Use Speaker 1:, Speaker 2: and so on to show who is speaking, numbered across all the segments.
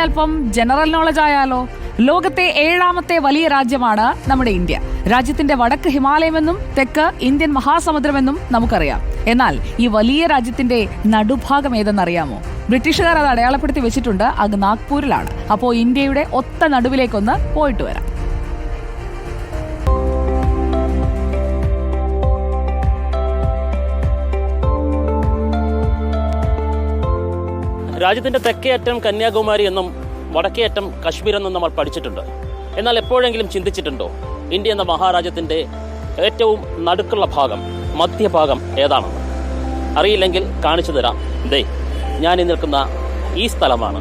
Speaker 1: അല്പം general knowledge ആയാലോ. ലോകത്തെ 7ാമത്തെ വലിയ രാജ്യമാണ് നമ്മുടെ ഇന്ത്യ. രാജ്യത്തിന്റെ വടക്ക് ഹിമാലയമെന്നും തെക്ക് ഇന്ത്യൻ മഹാസമുദ്രമെന്നും നമുക്കറിയാം. എന്നാൽ ഈ വലിയ രാജ്യത്തിന്റെ നടുഭാഗം ഏതെന്നറിയാമോ? ബ്രിട്ടീഷുകാർ അത് അടയാളപ്പെടുത്തി വെച്ചിട്ടുണ്ട്. അത് നാഗ്പൂരിലാണ്. അപ്പോൾ ഇന്ത്യയുടെ ഒത്ത നടുവിലേക്കൊന്ന് പോയിട്ട് വരാം.
Speaker 2: രാജ്യത്തിൻ്റെ തെക്കേ അറ്റം കന്യാകുമാരി എന്നും വടക്കേ അറ്റം കശ്മീർ എന്നും നമ്മൾ പഠിച്ചിട്ടുണ്ട്. എന്നാൽ എപ്പോഴെങ്കിലും ചിന്തിച്ചിട്ടുണ്ടോ ഇന്ത്യ എന്ന മഹാരാജ്യത്തിൻ്റെ ഏറ്റവും നടുക്കുള്ള ഭാഗം, മധ്യഭാഗം ഏതാണെന്ന്? അറിയില്ലെങ്കിൽ കാണിച്ചു തരാം. ദേ, ഞാൻ ഈ നിൽക്കുന്ന ഈ സ്ഥലമാണ്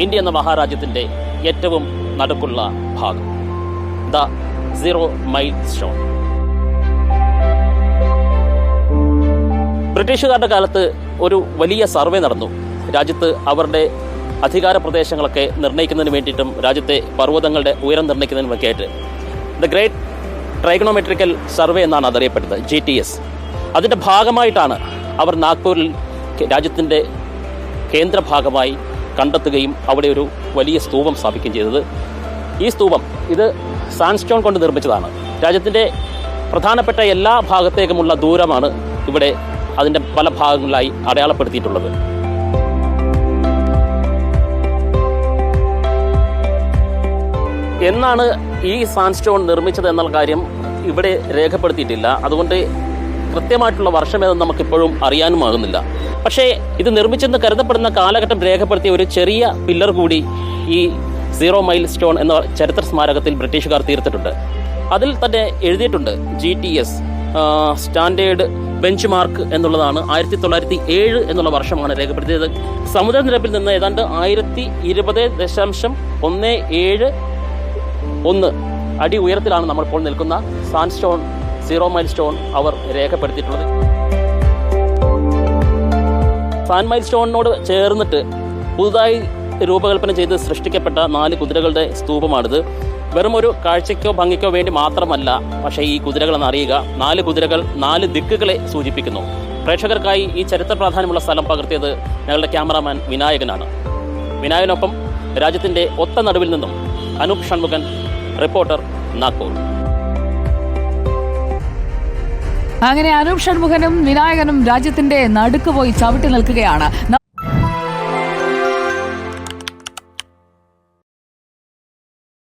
Speaker 2: ഇന്ത്യ എന്ന മഹാരാജ്യത്തിൻ്റെ ഏറ്റവും നടുക്കുള്ള ഭാഗം, ദ 0 മൈൽ സ്റ്റോൺ. ബ്രിട്ടീഷുകാരുടെ കാലത്ത് ഒരു വലിയ സർവേ നടന്നു. രാജ്യത്ത് അവരുടെ അധികാര പ്രദേശങ്ങളൊക്കെ നിർണ്ണയിക്കുന്നതിന് വേണ്ടിയിട്ടും രാജ്യത്തെ പർവ്വതങ്ങളുടെ ഉയരം നിർണ്ണയിക്കുന്നതിനുമൊക്കെ ആയിട്ട് ദ ഗ്രേറ്റ് ട്രൈഗണോമെട്രിക്കൽ സർവേ എന്നാണ് അതറിയപ്പെട്ടത്, GTS. അതിൻ്റെ ഭാഗമായിട്ടാണ് അവർ നാഗ്പൂരിൽ രാജ്യത്തിൻ്റെ കേന്ദ്രഭാഗമായി കണ്ടെത്തുകയും അവിടെ ഒരു വലിയ സ്തൂപം സ്ഥാപിക്കുകയും ചെയ്തത്. ഈ സ്തൂപം ഇത് സാൻഡ്സ്റ്റോൺ കൊണ്ട് നിർമ്മിച്ചതാണ്. രാജ്യത്തിൻ്റെ പ്രധാനപ്പെട്ട എല്ലാ ഭാഗത്തേക്കുമുള്ള ദൂരമാണ് ഇവിടെ അതിൻ്റെ പല ഭാഗങ്ങളിലായി അടയാളപ്പെടുത്തിയിട്ടുള്ളത്. എന്നാണ് ഈ സാൻഡ്സ്റ്റോൺ നിർമ്മിച്ചത് എന്നുള്ള കാര്യം ഇവിടെ രേഖപ്പെടുത്തിയിട്ടില്ല. അതുകൊണ്ട് കൃത്യമായിട്ടുള്ള വർഷമേതെന്ന് നമുക്കിപ്പോഴും അറിയാനുമാകുന്നില്ല. പക്ഷേ ഇത് നിർമ്മിച്ചെന്ന് കരുതപ്പെടുന്ന കാലഘട്ടം രേഖപ്പെടുത്തിയ ഒരു ചെറിയ പില്ലർ കൂടി ഈ 0 മൈൽ സ്റ്റോൺ എന്ന ചരിത്ര സ്മാരകത്തിൽ ബ്രിട്ടീഷുകാർ തീർത്തിട്ടുണ്ട്. അതിൽ തന്നെ എഴുതിയിട്ടുണ്ട് GTS സ്റ്റാൻഡേർഡ് ബെഞ്ച് മാർക്ക് എന്നുള്ളതാണ്. 1907 എന്നുള്ള വർഷമാണ് രേഖപ്പെടുത്തിയത്. സമുദ്രനിരപ്പിൽ നിന്ന് ഏതാണ്ട് 1020.171 അടി ഉയരത്തിലാണ് നമ്മളിപ്പോൾ നിൽക്കുന്ന സാൻഡ്സ്റ്റോൺ 0 മൈൽ സ്റ്റോൺ അവർ രേഖപ്പെടുത്തിയിട്ടുള്ളത്. സാൻഡ് മൈൽ സ്റ്റോണിനോട് ചേർന്നിട്ട് പുതുതായി രൂപകൽപ്പന ചെയ്ത് സൃഷ്ടിക്കപ്പെട്ട 4 കുതിരകളുടെ സ്തൂപമാണിത്. വെറും ഒരു കാഴ്ചയ്ക്കോ ഭംഗിക്കോ വേണ്ടി മാത്രമല്ല പക്ഷേ ഈ കുതിരകളെന്ന് അറിയുക, 4 കുതിരകൾ 4 ദിക്കുകളെ സൂചിപ്പിക്കുന്നു. പ്രേക്ഷകർക്കായി ഈ ചരിത്ര പ്രാധാന്യമുള്ള സ്ഥലം പകർത്തിയത് ഞങ്ങളുടെ ക്യാമറാമാൻ വിനായകനാണ്. വിനായകനൊപ്പം രാജ്യത്തിൻ്റെ ഒത്ത നടുവിൽ നിന്നും അനൂപ് ഷൺമുഖൻ, റിപ്പോർട്ടർ, നാഗ്പൂർ.
Speaker 1: അങ്ങനെ അനൂപ് ഷൺമുഖനും വിനായകനും രാജ്യത്തിന്റെ നടുക്ക് പോയി ചവിട്ടി നിൽക്കുകയാണ്.